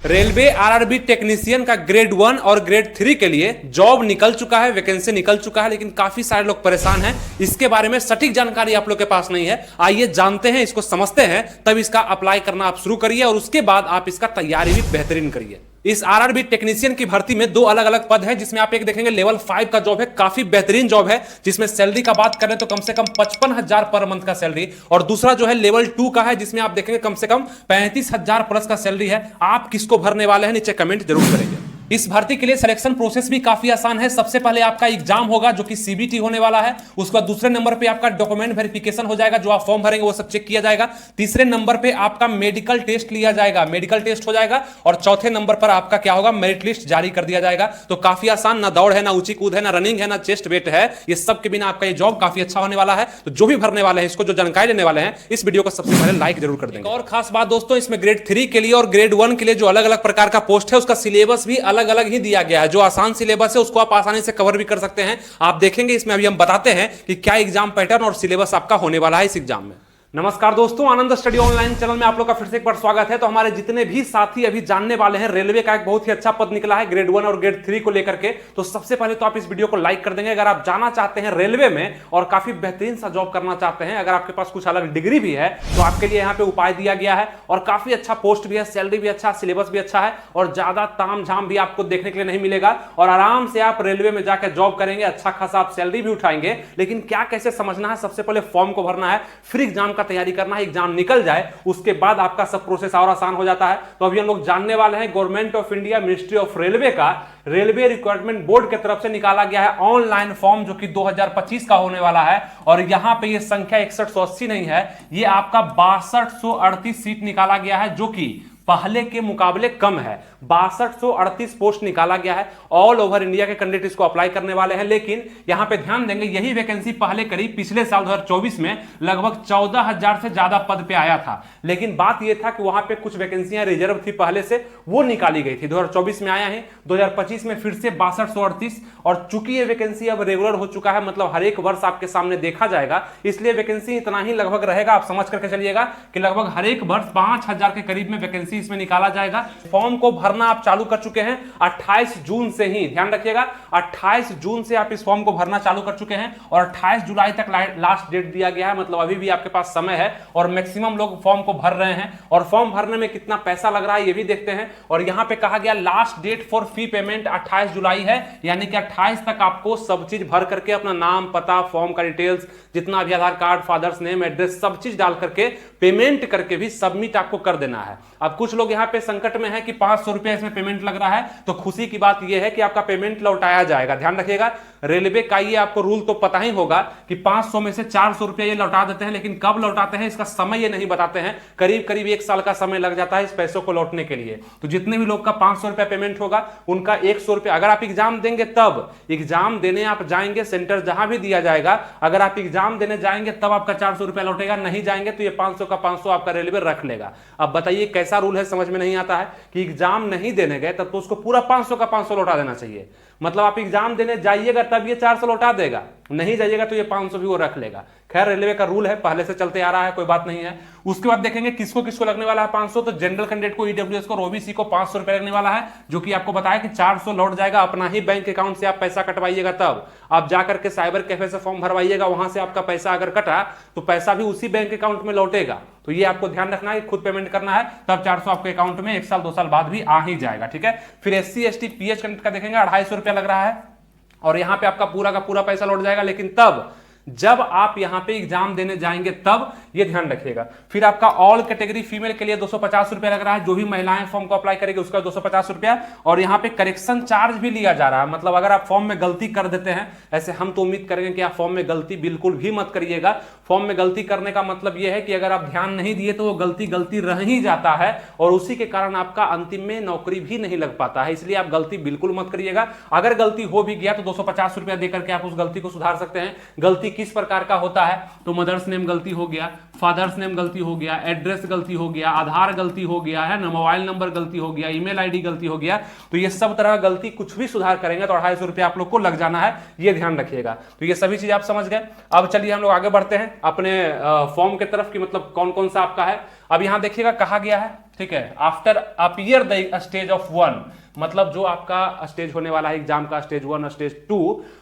Railway RRB technician का grade 1 और grade 3 के लिए जॉब निकल चुका है, वैकेंसी निकल चुका है, लेकिन काफी सारे लोग परेशान हैं। इसके बारे में सटीक जानकारी आप लोग के पास नहीं है। आइए जानते हैं, इसको समझते हैं, तब इसका अप्लाई करना आप शुरू करिए और उसके बाद आप इसका तैयारी भी बेहतरीन करिए। इस आरआरबी टेक्नीशियन की भर्ती में दो अलग अलग पद हैं, जिसमें आप एक देखेंगे लेवल 5 का जॉब है, काफी बेहतरीन जॉब है, जिसमें सैलरी का बात करें तो कम से कम 55,000 पर मंथ का सैलरी, और दूसरा जो है लेवल 2 का है, जिसमें आप देखेंगे कम से कम 35,000 प्लस का सैलरी है। आप किसको भरने वाले हैं, नीचे कमेंट जरूर करेंगे। इस भर्ती के लिए सिलेक्शन प्रोसेस भी काफी आसान है। सबसे पहले आपका एग्जाम होगा जो कि सीबीटी होने वाला है। उसके बाद दूसरे नंबर पे आपका डॉक्यूमेंट वेरिफिकेशन हो जाएगा, जो आप फॉर्म भरेंगे वो सब चेक किया जाएगा। तीसरे नंबर पे आपका मेडिकल टेस्ट लिया जाएगा, मेडिकल टेस्ट हो जाएगा। और चौथे नंबर पर आपका क्या होगा, मेरिट लिस्ट जारी कर दिया जाएगा। तो काफी आसान, ना दौड़ है, ना ऊंची कूद है, ना रनिंग है, ना चेस्ट वेट है। ये सब के बिना आपका ये जॉब काफी अच्छा होने वाला है। तो जो भी भरने वाले हैं, इसको जो जानकारी लेने वाले हैं, इस वीडियो को सबसे पहले लाइक जरूर कर देंगे। और खास बात दोस्तों, इसमें ग्रेड 3 के लिए और ग्रेड 1 के लिए जो अलग अलग प्रकार का पोस्ट है, उसका सिलेबस भी अलग अलग ही दिया गया। जो आसान सिलेबस है उसको आप आसानी से कवर भी कर सकते हैं। आप देखेंगे इसमें अभी हम बताते हैं कि क्या एग्जाम पैटर्न और सिलेबस आपका होने वाला है इस एग्जाम में। नमस्कार दोस्तों, आनंद स्टडी ऑनलाइन चैनल में आप लोग का फिर से एक बार स्वागत है। तो हमारे जितने भी साथी अभी जानने वाले हैं, रेलवे का एक बहुत ही अच्छा पद निकला है ग्रेड 1 और ग्रेड 3 को लेकर के। तो सबसे पहले तो आप इस वीडियो को लाइक कर देंगे। अगर आप जाना चाहते हैं रेलवे में और काफी बेहतरीन सा जॉब करना चाहते हैं, अगर आपके पास कुछ अलग डिग्री भी है, तो आपके लिए यहाँ पे उपाय दिया गया है। और काफी अच्छा पोस्ट भी है, सैलरी भी अच्छा, सिलेबस भी अच्छा है, और ज्यादा ताम झाम भी आपको देखने के लिए नहीं मिलेगा। और आराम से आप रेलवे में जाकर जॉब करेंगे, अच्छा खासा आप सैलरी भी उठाएंगे। लेकिन क्या कैसे समझना है, सबसे पहले फॉर्म को भरना है, फिर एग्जाम का तैयारी करना है। एग्जाम निकल जाए उसके बाद आपका सब प्रोसेस और आसान हो जाता है। तो अभी हम लोग जानने वाले हैं government of India ministry of railway का रेलवे रिक्वायरमेंट बोर्ड की तरफ से निकाला गया है ऑनलाइन फॉर्म, जो कि 2025 का होने वाला है। और यहां पे ये संख्या 6180 नहीं है, ये आपका 6238 सीट निकाला गया है, जो कि पहले के मुकाबले कम है। 6238 पोस्ट निकाला गया है। ऑल ओवर इंडिया के कैंडिडेट इसको अप्लाई करने वाले हैं। लेकिन यहां पे ध्यान देंगे, यही वैकेंसी पहले करीब पिछले साल 2024 में लगभग 14,000 से ज्यादा पद पे आया था। लेकिन बात यह था कि वहां पे कुछ वैकेंसियां रिजर्व थी पहले से, वो निकाली गई थी। 2024 में आया है, 2025 में फिर से 6238। और चूंकि ये वैकेंसी अब रेगुलर हो चुका है, मतलब हर एक वर्ष आपके सामने देखा जाएगा, इसलिए वैकेंसी इतना ही लगभग रहेगा। आप समझ करके चलिएगा कि लगभग हर एक वर्ष 5,000 के करीब में वैकेंसी इसमें निकाला जाएगा। फॉर्म को भरना आप चालू कर चुके हैं 28 जून से ही, ध्यान रखिएगा, 28 जून से आप इस फॉर्म को भरना चालू कर चुके हैं। और 28 जुलाई तक लास्ट डेट दिया गया है, मतलब अभी भी आपके पास समय है। और मैक्सिमम लोग फॉर्म को भर रहे हैं। और फॉर्म भरने में कितना पैसा लग रहा है ये भी देखते हैं। और यहां पे कहा गया last date for fee payment 28 जुलाई है, यानी कि 28 तक आपको सब चीज भर करके अपना नाम, पता, फॉर्म का डिटेल्स, जितना भी आधार कार्ड, फादर्स नेम, एड्रेस, सब चीज डाल करके पेमेंट करके भी सबमिट आपको कर देना है। अब कुछ लोग यहाँ पे संकट में है कि 500 रुपया इसमें पेमेंट लग रहा है, तो खुशी की बात यह है कि आपका पेमेंट लौटाया जाएगा। ध्यान रखिएगा, रेलवे का ये आपको रूल तो पता ही होगा कि 500 में से 400 रुपया ये लौटा देते हैं, लेकिन कब लौटाते हैं इसका समय ये नहीं बताते हैं। करीब करीब 1 साल का समय लग जाता है इस पैसों को लौटने के लिए। तो जितने भी लोग का 500 रुपया पेमेंट होगा, उनका 100 रुपया, अगर आप एग्जाम देंगे तब, एग्जाम देने आप जाएंगे, सेंटर जहां भी दिया जाएगा, अगर आप एग्जाम देने जाएंगे तब आपका 400 रुपया लौटेगा। नहीं जाएंगे तो ये 500 का 500 आपका रेलवे रख लेगा। अब बताइए कैसा रूल है, समझ में नहीं आता है कि एग्जाम नहीं देने गए तब तो उसको पूरा 500 का 500 लौटा देना चाहिए। मतलब आप एग्जाम देने जाइएगा तब ये 400 लौटा देगा, नहीं जाइएगा तो ये 500 भी वो रख लेगा। खैर, रेलवे का रूल है, पहले से चलते आ रहा है, कोई बात नहीं है। उसके बाद देखेंगे किसको किसको लगने वाला है 500। तो जनरल कैंडिडेट को, ईडब्ल्यूएस को और ओबीसी को 500 रुपए लगने वाला है, जो कि आपको बताया कि 400 लौट जाएगा। अपना ही बैंक अकाउंट से आप पैसा कटवाइएगा, तब आप जाकर के साइबर कैफे से फॉर्म भरवाइएगा, वहां से आपका पैसा अगर कटा तो पैसा भी उसी बैंक अकाउंट में लौटेगा। तो ये आपको ध्यान रखना है, खुद पेमेंट करना है, तब 400 आपके अकाउंट में 1 साल 2 साल बाद भी आ ही जाएगा। ठीक है। फिर SC ST PH कैंडिडेट का देखेंगे 250 रुपया लग रहा है, और यहां पे आपका पूरा का पूरा पैसा लौट जाएगा। लेकिन तब जब आप यहां पे एग्जाम देने जाएंगे तब, ये ध्यान रखिएगा। फिर आपका ऑल कैटेगरी फीमेल के लिए 250 रुपया लग रहा है, जो भी महिलाएं फॉर्म को अप्लाई करेंगे उसका 250 रुपया। और यहां पे करेक्शन चार्ज भी लिया जा रहा है, मतलब अगर आप फॉर्म में गलती कर देते हैं, ऐसे हम तो उम्मीद करेंगे कि आप फॉर्म में गलती बिल्कुल भी मत करिएगा। फॉर्म में गलती करने का मतलब यह है कि अगर आप ध्यान नहीं दिए तो वो गलती रह ही जाता है, और उसी के कारण आपका अंतिम में नौकरी भी नहीं लग पाता है। इसलिए आप गलती बिल्कुल मत करिएगा। अगर गलती हो भी गया तो 250 रुपया देकर के आप उस गलती को सुधार सकते हैं। गलती किस प्रकार का होता है, तो मदर्स नेम गलती हो गया, फादर्स नेम गलती हो गया, एड्रेस गलती हो गया, आधार गलती हो गया है ना, मोबाइल नंबर गलती हो गया, ईमेल आईडी गलती हो गया, तो ये सब तरह का गलती कुछ भी सुधार करेंगे तो 250 रुपये आप लोग को लग जाना है, ये ध्यान रखिएगा। तो ये सभी चीज आप समझ गए। अब चलिए हम लोग आगे बढ़ते हैं अपने फॉर्म के तरफ कि मतलब कौन कौन सा आपका है। अब यहां देखिएगा कहा गया है, ठीक है, after appear the stage of 1, मतलब जो आपका स्टेज होने वाला है एग्जाम का, स्टेज 1 स्टेज 2,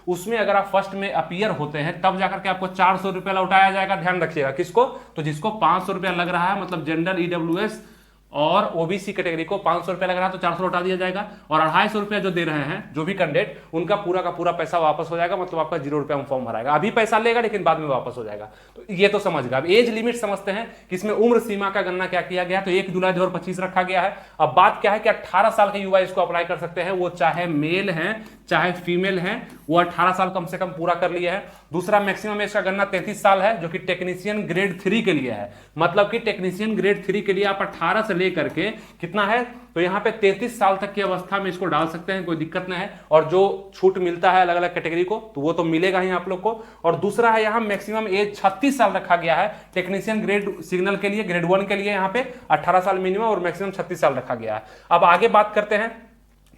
उसमें अगर आप फर्स्ट में अपीयर होते हैं तब जाकर के आपको 400 रुपया लौटाया जाएगा। ध्यान रखिएगा किसको, तो जिसको 500 रुपया लग रहा है, मतलब जनरल, ईडब्ल्यूएस और ओबीसी कैटेगरी को 500 रुपया लग रहा है तो 400 लौटा दिया जाएगा, और 250 रुपया जो दे रहे हैं जो भी कैंडिडेट, उनका पूरा का पूरा पैसा वापस हो जाएगा, मतलब आपका 0 रुपया फॉर्म भराएगा। अभी पैसा लेगा लेकिन बाद में वापस हो जाएगा। तो ये तो समझ गया। अब एज लिमिट समझते हैं कि इसमें उम्र सीमा का गणना क्या किया गया है, तो 1 जुलाई 2025 रखा गया है। अब बात क्या है कि 18 साल के युवा इसको अप्लाई कर सकते हैं, वो चाहे मेल हैं चाहे फीमेल हैं, वो 18 साल कम से कम पूरा कर लिया है। दूसरा, मैक्सिमम एज का गणना 33 साल है, जो कि टेक्नीशियन ग्रेड 3 के लिए है, मतलब कि टेक्नीशियन ग्रेड 3 के लिए आप 18 से लेकर के कितना है, तो यहाँ पे 33 साल तक की अवस्था में इसको डाल सकते हैं, कोई दिक्कत नहीं है। और जो छूट मिलता है अलग अलग कैटेगरी को तो वो तो मिलेगा ही आप लोग को। और दूसरा है यहाँ मैक्सिमम एज 36 साल रखा गया है टेक्नीशियन ग्रेड सिग्नल के लिए, ग्रेड 1 के लिए यहाँ पे 18 साल मिनिमम और मैक्सिमम 36 साल रखा गया है। अब आगे बात करते हैं,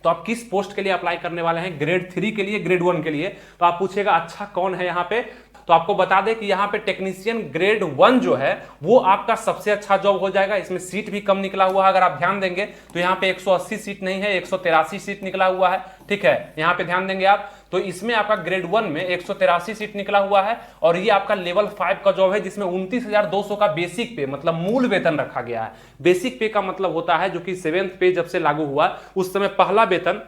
तो आप किस पोस्ट के लिए अप्लाई करने वाले हैं, ग्रेड 3 के लिए, ग्रेड 1 के लिए। तो आप पूछेगा अच्छा कौन है यहाँ पे, तो आपको बता दें कि यहाँ पे टेक्नीशियन ग्रेड 1 जो है वो आपका सबसे अच्छा जॉब हो जाएगा। इसमें सीट भी कम निकला हुआ है, अगर आप ध्यान देंगे तो यहाँ पे 180 सीट नहीं है, 183 सीट निकला हुआ है, ठीक है, यहाँ पे ध्यान देंगे आप। तो इसमें आपका ग्रेड 1 में 183 सीट निकला हुआ है, और ये आपका लेवल 5 का जॉब है, जिसमें 29,200 का बेसिक पे, मतलब मूल वेतन रखा गया है। बेसिक पे का मतलब होता है जो कि 7th पे जब से लागू हुआ उस समय पहला वेतन,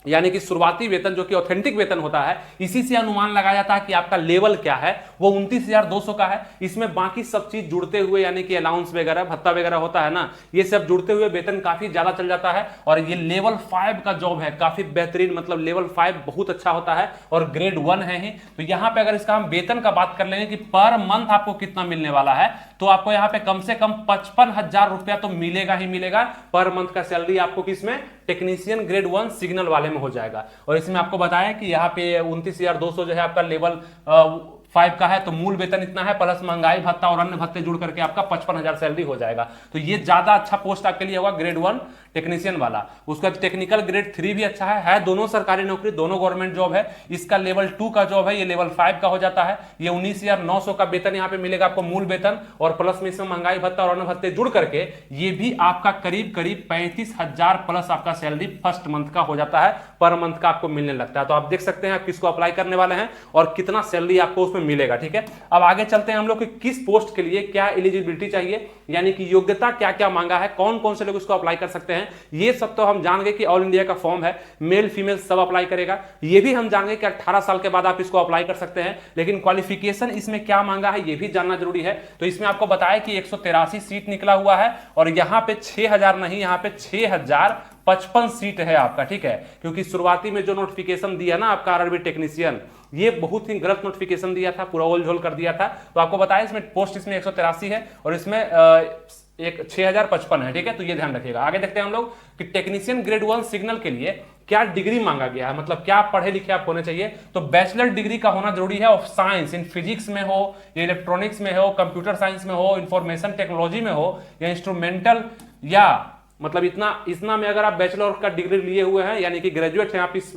यानी कि शुरुआती वेतन जो कि ऑथेंटिक वेतन होता है, इसी से अनुमान लगाया जाता है कि आपका लेवल क्या है, वो 29,200 का है। इसमें बाकी सब चीज जुड़ते हुए, यानी कि अलाउंस वगैरह, भत्ता वगैरह होता है ना, ये सब जुड़ते हुए वेतन काफी ज्यादा चल जाता है। और ये लेवल 5 का जॉब है, काफी बेहतरीन, मतलब लेवल 5 बहुत अच्छा होता है, और ग्रेड 1 है ही। तो यहाँ पे अगर इसका हम वेतन का बात कर लेंगे कि पर मंथ आपको कितना मिलने वाला है, तो आपको यहाँ पे कम से कम 55,000 रुपया तो मिलेगा ही मिलेगा पर मंथ का सैलरी आपको, किसमें, टेक्नीशियन ग्रेड 1 सिग्नल वाले में हो जाएगा। और इसमें आपको बताया कि यहाँ पे 29,200 जो है आपका लेवल 5 का है, तो मूल वेतन इतना है, प्लस महंगाई भत्ता और अन्य भत्ते जुड़ करके आपका 55,000 सैलरी हो जाएगा। तो ये ज्यादा अच्छा पोस्ट आपके लिए होगा, ग्रेड 1 टेक्नीशियन वाला। उसका टेक्निकल ग्रेड 3 भी अच्छा है दोनों सरकारी नौकरी, दोनों गवर्नमेंट जॉब है। इसका लेवल 2 का जॉब है, ये लेवल 5 का हो जाता है। ये 19,900 का वेतन यहाँ पे मिलेगा आपको, मूल वेतन, और प्लस में इसमें महंगाई भत्ता और अन्य भत्ते जुड़ करके ये भी आपका करीब करीब 35,000 प्लस आपका सैलरी फर्स्ट मंथ का हो जाता है, पर मंथ का आपको मिलने लगता है। तो आप देख सकते हैं आप किसको अप्लाई करने वाले हैं और कितना सैलरी आपको उसमें मिलेगा, ठीक है। अब आगे चलते हैं हम लोग कि किस पोस्ट के लिए क्या एलिजिबिलिटी चाहिए, यानी कि योग्यता क्या क्या मांगा है, कौन कौन से लोग इसको अप्लाई कर सकते हैं। ये सब तो हम जान गए कि ऑल इंडिया का फॉर्म है, मेल फीमेल सब अप्लाई करेगा। ये भी हम जान गए कि 18 साल के बाद आप इसको अप्लाई कर सकते हैं, लेकिन क्वालिफिकेशन इसमें क्या मांगा है ये भी जानना जरूरी है। तो इसमें आपको बताया कि 183 सीट निकला हुआ है, और यहां पे 6,000 नहीं, यहां पे 6,055 सीट है आपका, ठीक है। क्योंकि शुरुआती में जो नोटिफिकेशन दिया ना आपका आरआरबी टेक्नीशियन, ये बहुत ही गलत नोटिफिकेशन दिया था, पूरा ओल झोल कर दिया था। तो आपको बताया इसमें पोस्ट इसमें 183 है और इसमें एक 6,055 है, ठीक है। तो ये ध्यान रखिएगा। आगे देखते हैं हम लोग कि टेक्नीशियन ग्रेड 1 सिग्नल के लिए क्या डिग्री मांगा गया है, मतलब क्या पढ़े लिखे आप होने चाहिए। तो बैचलर डिग्री का होना जरूरी है ऑफ साइंस, इन फिजिक्स में हो, या इलेक्ट्रॉनिक्स में हो, कंप्यूटर साइंस में हो, इंफॉर्मेशन टेक्नोलॉजी में हो, या इंस्ट्रूमेंटल, या मतलब इतना में अगर आप बैचलर का डिग्री लिए हुए हैं, यानी कि ग्रेजुएट हैं आप इस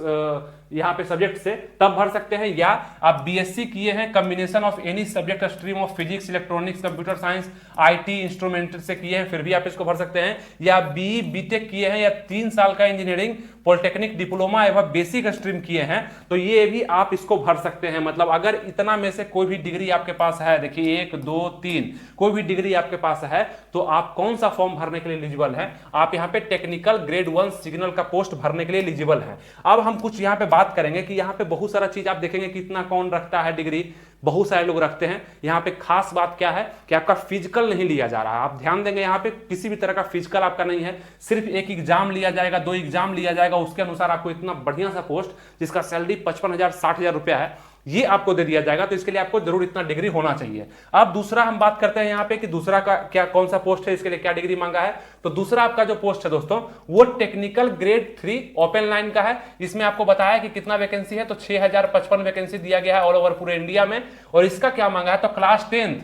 यहाँ पे सब्जेक्ट से, तब भर सकते हैं। या आप बीएससी किए हैं combination of any subject stream of physics, electronics, computer science, IT, instrumental से किए हैं, फिर भी आप इसको भर सकते हैं। या बी बीटेक किए हैं, या 3 साल का इंजीनियरिंग, पॉलिटेक्निक डिप्लोमा एवं बेसिक स्ट्रीम किए हैं, तो ये भी आप इसको भर सकते हैं। मतलब अगर इतना में से कोई भी डिग्री आपके पास है, देखिए 1 2 3 कोई भी डिग्री आपके पास है, तो आप कौन सा फॉर्म भरने के लिए एलिजिबल है, आप यहाँ पे टेक्निकल ग्रेड 1 सिग्नल का पोस्ट भरने के लिए एलिजिबल है। अब हम कुछ यहाँ पे बात करेंगे कि यहाँ पे बहुत सारा चीज आप देखेंगे कितना कौन रखता है डिग्री, बहुत सारे लोग रखते हैं। यहाँ पे खास बात क्या है कि आपका फिजिकल नहीं लिया जा रहा है, आप ध्यान देंगे यहाँ पे किसी भी तरह का फिजिकल आपका नहीं है, सिर्फ एक एग्जाम लिया जाएगा, 2 एग्जाम लिया जाएगा, उसके अनुसार आपको इतना बढ़िया सा पोस्ट जिसका सैलरी 55,000 60,000 रुपया है, ये आपको दे दिया जाएगा। तो इसके लिए आपको जरूर इतना डिग्री होना चाहिए। अब दूसरा हम बात करते हैं यहाँ पे कि दूसरा का क्या कौन सा पोस्ट है, इसके लिए क्या डिग्री मांगा है। तो दूसरा आपका जो पोस्ट है दोस्तों वो टेक्निकल ग्रेड 3 ओपन लाइन का है। इसमें आपको बताया कि कितना वैकेंसी है, तो 6055 वैकेंसी दिया गया है ऑल ओवर पूरे इंडिया में। और इसका क्या मांगा है, तो क्लास 10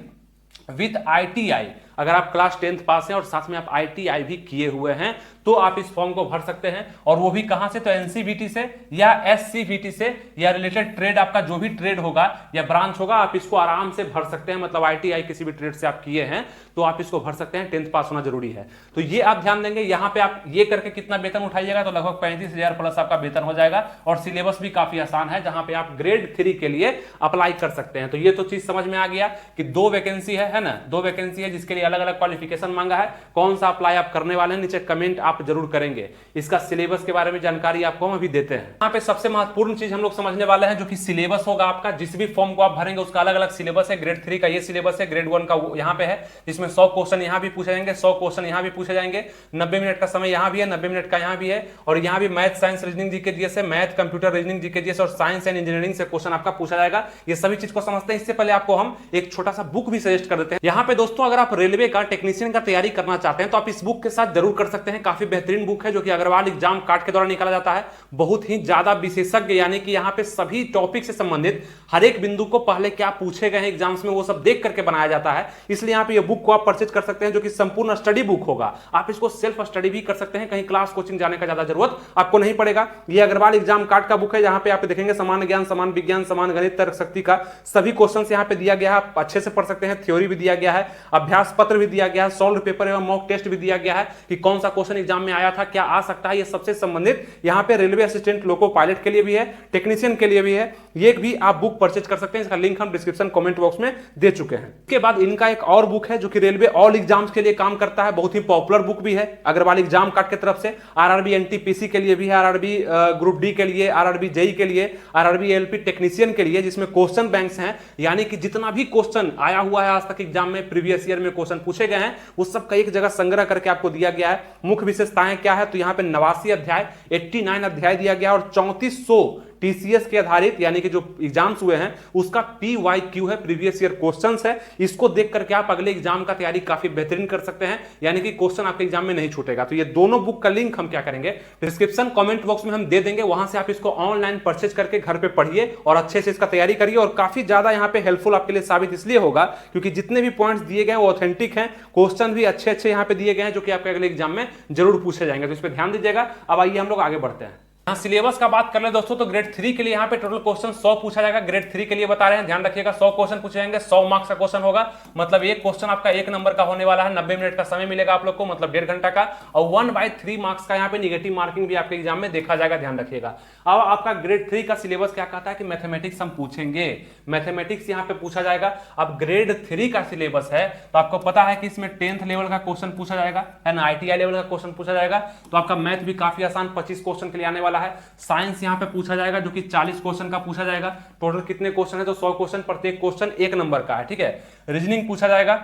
विथ ITI, अगर आप क्लास 10th पास हैं और साथ में आप ITI भी किए हुए हैं तो आप इस फॉर्म को भर सकते हैं। और वो भी कहां से, तो NCVT से या SCVT से या रिलेटेड ट्रेड, आपका जो भी ट्रेड होगा या ब्रांच होगा आप इसको आराम से भर सकते हैं। मतलब ITI किसी भी ट्रेड से आप किए हैं तो आप इसको भर सकते हैं, 10th पास होना जरूरी है। तो ये आप ध्यान देंगे। यहां पे आप ये करके कितना वेतन उठाइएगा, तो लगभग 35,000 प्लस आपका वेतन हो जाएगा। और सिलेबस भी काफी आसान है जहां पे आप ग्रेड 3 के लिए अप्लाई कर सकते हैं। तो ये तो चीज समझ में आ गया कि 2 वैकेंसी है ना, 2 वैकेंसी है जिसके लिए अलग अलग क्वालिफिकेशन मांगा है। कौन सा अप्लाई आप करने वाले हैं नीचे कमेंट आप जरूर करेंगे। इसका सिलेबस के बारे में जानकारी आपको हम अभी देते हैं। यहाँ पे सबसे महत्वपूर्ण चीज हम लोग समझने वाले हैं जो कि सिलेबस होगा आपका। जिस भी फॉर्म को आप भरेंगे उसका अलग अलग सिलेबस है। ग्रेड 3 का ये सिलेबस है, ग्रेड 1 का यहाँ पे है, जिसमें 100 क्वेश्चन यहाँ भी पूछे जाएंगे, 100 क्वेश्चन यहाँ भी पूछे जाएंगे। 90 मिनट का समय यहाँ भी है, 90 मिनट का यहाँ भी है। और यहाँ भी math, science, reasoning, GK, GS है, math, computer, reasoning, GK, GS और साइंस एंड इंजीनियरिंग से क्वेश्चन आपका पूछा जाएगा। ये सभी चीज को समझते हैं। इससे पहले आपको हम एक छोटा सा बुक भी सजेस्ट कर देते हैं। यहाँ पे दोस्तों अगर आप रेलवे का टेक्नीशियन का तैयारी करना चाहते हैं तो आप इस बुक के साथ जरूर कर सकते हैं। काफी बेहतरीन बुक है जो कि अग्रवाल एग्जाम कार्ड के द्वारा निकाला जाता है। बहुत ही ज्यादा विशेषज्ञ, यानी कि यहाँ पे सभी टॉपिक से संबंधित हर एक बिंदु को पहले क्या पूछे गए हैं एग्जाम्स में वो सब देख करके बनाया जाता है। इसलिए यहाँ पे ये बुक को आप परचेज कर सकते हैं जो कि संपूर्ण स्टडी बुक होगा। आप इसको सेल्फ स्टडी भी कर सकते हैं, कहीं क्लास कोचिंग जाने का ज्यादा जरूरत आपको नहीं पड़ेगा। ये अग्रवाल एग्जाम कार्ड का बुक है। यहाँ पे आप देखेंगे समान ज्ञान, समान विज्ञान, समान गणित, तर्क शक्ति का सभी क्वेश्चन यहाँ पे दिया गया है। आप अच्छे से पढ़ सकते हैं। थ्योरी भी दिया गया है, अभ्यास पत्र भी दिया गया है, सॉल्व पेपर एवं मॉक टेस्ट भी दिया गया है कि कौन सा क्वेश्चन एग्जाम में आया था, क्या आ सकता है। ये सबसे संबंधित यहाँ पे रेलवे असिस्टेंट, लोको पायलट के लिए भी है, टेक्नीशियन के लिए भी है। ये भी आप बुक परचेज कर सकते हैं। इसका लिंक हम डिस्क्रिप्शन कमेंट बॉक्स में दे चुके हैं। इसके बाद इनका एक और बुक है जो कि रेलवे ऑल एग्जाम्स के लिए काम करता है। बहुत ही पॉपुलर बुक भी है अग्रवाल एग्जाम कार्ड की तरफ से। RRB NTPC के लिए भी है, RRB ग्रुप डी के लिए, RRB JEE के लिए, RRB LP टेक्नीशियन के लिए, जिसमें क्वेश्चन बैंक्स हैं। यानी कि जितना भी क्वेश्चन आया हुआ है आज तक एग्जाम में, प्रीवियस ईयर में क्वेश्चन पूछे गए हैं, उस सब का एक जगह संग्रह करके आपको दिया गया है। मुख्य विशेषताएं क्या है, तो यहाँ पे 89 अध्याय, 89 अध्याय दिया गया और 3400 TCS के आधारित, यानी कि जो एग्जाम्स हुए हैं उसका PYQ है, प्रीवियस ईयर क्वेश्चंस है। इसको देख करके आप अगले एग्जाम का तैयारी काफी बेहतरीन कर सकते हैं, यानी कि क्वेश्चन आपके एग्जाम में नहीं छूटेगा। तो ये दोनों बुक का लिंक हम क्या करेंगे, डिस्क्रिप्शन कमेंट बॉक्स में हम दे देंगे। वहां से आप इसको ऑनलाइन परचेज करके घर पे पढ़िए और अच्छे से इसका तैयारी करिए। और काफी ज्यादा यहाँ पे हेल्पफुल आपके लिए साबित इसलिए होगा क्योंकि जितने भी पॉइंट्स दिए गए वो ऑथेंटिक हैं, क्वेश्चन भी अच्छे अच्छे यहाँ पे दिए गए हैं जो कि आपके अगले एग्जाम में जरूर पूछे जाएंगे। तो इस पर ध्यान दीजिएगा। अब आइए हम लोग आगे बढ़ते हैं। सिलेबस का बात कर ले दोस्तों, तो ग्रेड 3 के लिए यहाँ पे टोटल क्वेश्चन 100 पूछा जाएगा। ग्रेड 3 के लिए बता रहे हैं, ध्यान रखिएगा 100 क्वेश्चन पूछे जाएंगे, 100 मार्क्स का क्वेश्चन होगा। मतलब एक क्वेश्चन आपका 1 नंबर का होने वाला है। 90 मिनट का समय मिलेगा आप लोग को, मतलब 1.5 घंटा का। और 1/3 मार्क्स का यहाँ पे निगेटिव मार्किंग भी आपके एग्जाम में देखा जाएगा, ध्यान रखिएगा। अब आपका ग्रेड 3 का सिलेबस क्या कहता है कि मैथमेटिक्स हम पूछेंगे, मैथमेटिक्स यहाँ पे पूछा जाएगा। अब ग्रेड 3 का सिलेबस है तो आपको पता है कि इसमें 10th लेवल का क्वेश्चन पूछा जाएगा, है ना, ITI लेवल का क्वेश्चन पूछा जाएगा। तो आपका मैथ भी काफी आसान 25 क्वेश्चन के लिए आने वाला है। साइंस यहाँ पे पूछा जाएगा जो कि 40 क्वेश्चन का पूछा जाएगा। टोटल कितने क्वेश्चन है, तो 100 क्वेश्चन, प्रत्येक क्वेश्चन 1 नंबर का है, ठीक है। रीजनिंग पूछा जाएगा,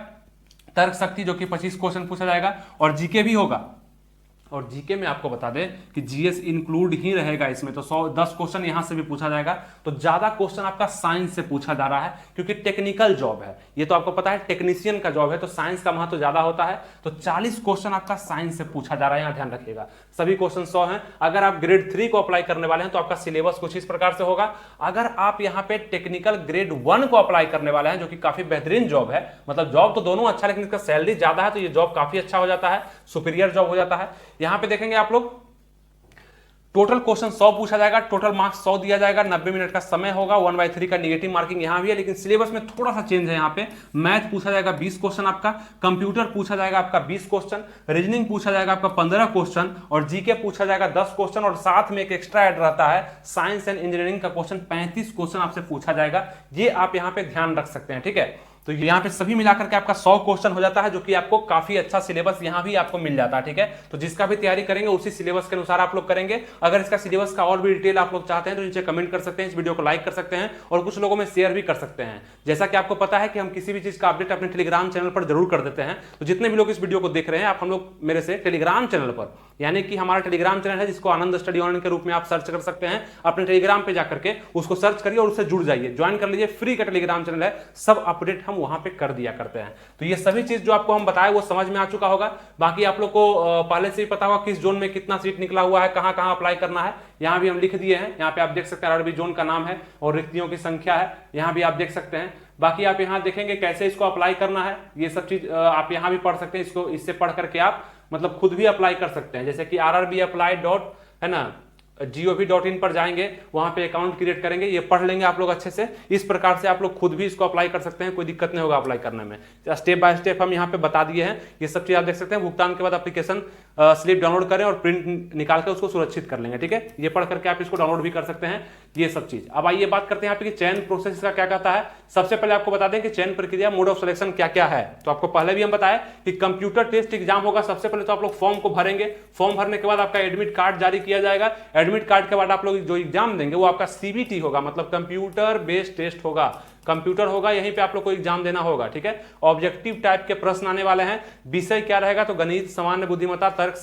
तर्क शक्ति जो कि 25 क्वेश्चन पूछा जाएगा, और जीके भी होगा। और जीके में आपको बता दें कि जीएस इंक्लूड ही रहेगा इसमें, तो 10 क्वेश्चन यहां से भी पूछा जाएगा। तो ज्यादा क्वेश्चन आपका साइंस से पूछा जा रहा है क्योंकि टेक्निकल जॉब है, ये तो आपको पता है टेक्नीशियन का जॉब है, तो साइंस का महत्व ज्यादा होता है। तो 40 क्वेश्चन आपका साइंस से पूछा जा रहा है, यहां ध्यान रखिएगा। सभी क्वेश्चन 100 हैं। अगर आप ग्रेड 3 को अप्लाई करने वाले हैं तो आपका सिलेबस कुछ इस प्रकार से होगा। अगर आप यहाँ पे टेक्निकल ग्रेड 1 को अप्लाई करने वाले हैं जो कि काफी बेहतरीन जॉब है, मतलब जॉब तो दोनों अच्छा, लेकिन इसका सैलरी ज्यादा है, तो ये जॉब काफी अच्छा हो जाता है, सुपीरियर जॉब हो जाता है। यहां पे देखेंगे आप लोग टोटल क्वेश्चन 100 पूछा जाएगा, टोटल मार्क्स 100 दिया जाएगा, 90 मिनट का समय होगा, 1/3 का निगेटिव मार्किंग यहां भी है, लेकिन सिलेबस में थोड़ा सा चेंज है। यहां पे मैथ पूछा जाएगा 20 क्वेश्चन आपका, कंप्यूटर पूछा जाएगा आपका 20 क्वेश्चन, रीजनिंग पूछा जाएगा आपका 15 क्वेश्चन, और जीके पूछा जाएगा 10 क्वेश्चन, और साथ में एक एक्स्ट्रा ऐड रहता है साइंस एंड इंजीनियरिंग का क्वेश्चन 35 क्वेश्चन आपसे पूछा जाएगा। ये आप यहां पे ध्यान रख सकते हैं, ठीक है। तो यहाँ पे सभी मिलाकर के आपका 100 क्वेश्चन हो जाता है, जो कि आपको काफी अच्छा सिलेबस यहाँ भी आपको मिल जाता है, ठीक है। तो जिसका भी तैयारी करेंगे उसी सिलेबस के अनुसार आप लोग करेंगे। अगर इसका सिलेबस का और भी डिटेल आप लोग चाहते हैं तो नीचे कमेंट कर सकते हैं, इस वीडियो को लाइक कर सकते हैं और कुछ लोगों में शेयर भी कर सकते हैं। जैसा कि आपको पता है कि हम किसी भी चीज का अपडेट अपने टेलीग्राम चैनल पर जरूर कर देते हैं, तो जितने भी लोग इस वीडियो को देख रहे हैं आप हम लोग मेरे से टेलीग्राम चैनल पर यानी कि हमारा टेलीग्राम चैनल है जिसको आनंद स्टडी ऑनलाइन के रूप में आप सर्च कर सकते हैं। अपने टेलीग्राम पे जाकर के उसको सर्च करिए और उससे जुड़ जाइए, ज्वाइन कर लीजिए, फ्री का टेलीग्राम चैनल है, सब अपडेट हम वहां पे कर दिया करते हैं। तो ये सभी चीज जो आपको हम बताए वो समझ में आ चुका होगा। बाकी आप लोग को पहले से ही पता होगा किस जोन में कितना सीट निकला हुआ है, कहां कहां अप्लाई करना है, यहां भी हम लिख दिए हैं। यहाँ पे आप देख सकते हैं आरआरबी जोन का नाम है और रिक्तियों की संख्या है, यहां भी आप देख सकते हैं। बाकी आप यहां देखेंगे कैसे इसको अप्लाई करना है, ये सब चीज आप यहां भी पढ़ सकते हैं। इसको इससे पढ़ करके आप मतलब खुद भी अप्लाई कर सकते हैं। जैसे कि rrbapply. है ना gov.in पर जाएंगे, वहां पे अकाउंट क्रिएट करेंगे, ये पढ़ लेंगे आप लोग अच्छे से। इस प्रकार से आप लोग खुद भी इसको अप्लाई कर सकते हैं, कोई दिक्कत नहीं होगा अप्लाई करने में। स्टेप बाय स्टेप हम यहाँ पे बता दिए हैं, ये सब चीज आप देख सकते हैं। भुगतान के बाद एप्लीकेशन स्लिप डाउनलोड करें और प्रिंट निकाल कर उसको सुरक्षित कर लेंगे, ठीक है। ये पढ़ करके आप इसको डाउनलोड भी कर सकते हैं, ये सब चीज। अब आइए बात करते हैं यहाँ पे कि चयन प्रोसेस का क्या कहता है। सबसे पहले आपको बता दें कि चयन प्रक्रिया, मोड ऑफ सिलेक्शन क्या क्या है। तो आपको पहले भी हम बताया कि कंप्यूटर टेस्ट एग्जाम होगा। सबसे पहले तो आप लोग फॉर्म को भरेंगे, फॉर्म भरने के बाद आपका एडमिट कार्ड जारी किया जाएगा। एडमिट कार्ड के बाद आप लोग जो एग्जाम देंगे वो आपका सीबीटी होगा, मतलब कंप्यूटर बेस्ड टेस्ट होगा, कंप्यूटर होगा, यहीं पे आप लोग को एग्जाम देना होगा, ठीक है। ऑब्जेक्टिव टाइप के प्रश्न आने वाले हैं। विषय क्या रहेगा, तो गणित, सामान्य बुद्धिमत्ता, तर्क,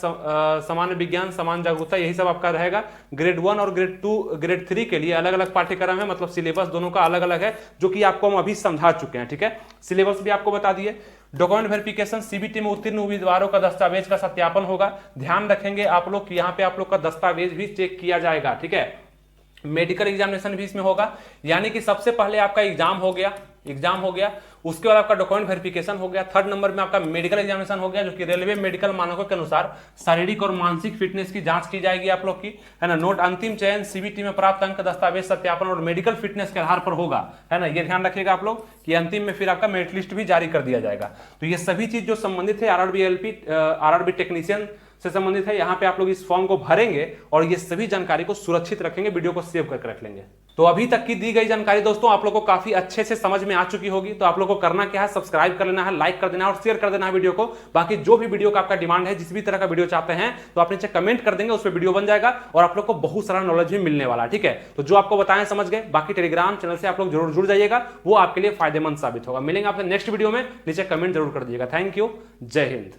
सामान्य विज्ञान, समान जागरूकता, यही सब आपका रहेगा। ग्रेड 1 और ग्रेड 2 ग्रेड 3 के लिए अलग अलग पाठ्यक्रम है, मतलब सिलेबस दोनों का अलग अलग है, जो कि आपको हम अभी समझा चुके हैं, ठीक है। सिलेबस भी आपको बता दिए। डॉक्यूमेंट वेरिफिकेशन, सीबीटी में उत्तीर्ण उम्मीदवारों का दस्तावेज का सत्यापन होगा। ध्यान रखेंगे आप लोग कि यहाँ पे आप लोग का दस्तावेज भी चेक किया जाएगा, ठीक है। मेडिकल एग्जामिनेशन भी इसमें होगा, यानी कि सबसे पहले आपका एग्जाम हो गया, उसके बाद आपका डॉक्यूमेंट वेरिफिकेशन हो गया। थर्ड नंबर में आपका मेडिकल एग्जामिनेशन हो गया, जो कि रेलवे मेडिकल मानकों के अनुसार शारीरिक और मानसिक फिटनेस की जांच की जाएगी आप लोग की, है ना। नोट, अंतिम चयन सीबीटी में प्राप्त अंक, दस्तावेज सत्यापन और मेडिकल फिटनेस के आधार पर होगा, है ना। ये ध्यान रखिएगा आप लोग कि अंतिम में फिर आपका मेरिट लिस्ट भी जारी कर दिया जाएगा। तो ये सभी चीज जो संबंधित है आरआरबी टेक्नीशियन से संबंधित है, यहाँ पे आप लोग इस फॉर्म को भरेंगे और ये सभी जानकारी को सुरक्षित रखेंगे, वीडियो को सेव करके रख लेंगे। तो अभी तक की दी गई जानकारी दोस्तों आप लोग को काफी अच्छे से समझ में आ चुकी होगी। तो आप लोग को करना क्या है, सब्सक्राइब कर लेना है, लाइक कर देना है और शेयर कर देना है वीडियो को। बाकी जो भी वीडियो का आपका डिमांड है, जिस भी तरह का वीडियो चाहते हैं, तो आप नीचे कमेंट कर देंगे, उस पर वीडियो बन जाएगा और आप लोग को बहुत सारा नॉलेज भी मिलने वाला है, ठीक है। तो जो आपको बताएं समझ गए। बाकी टेलीग्राम चैनल से आप लोग जरूर जुड़ जाइएगा, वो आपके लिए फायदेमंद साबित होगा। मिलेंगे आपसे नेक्स्ट वीडियो में, नीचे कमेंट जरूर कर दीजिएगा। थैंक यू, जय हिंद।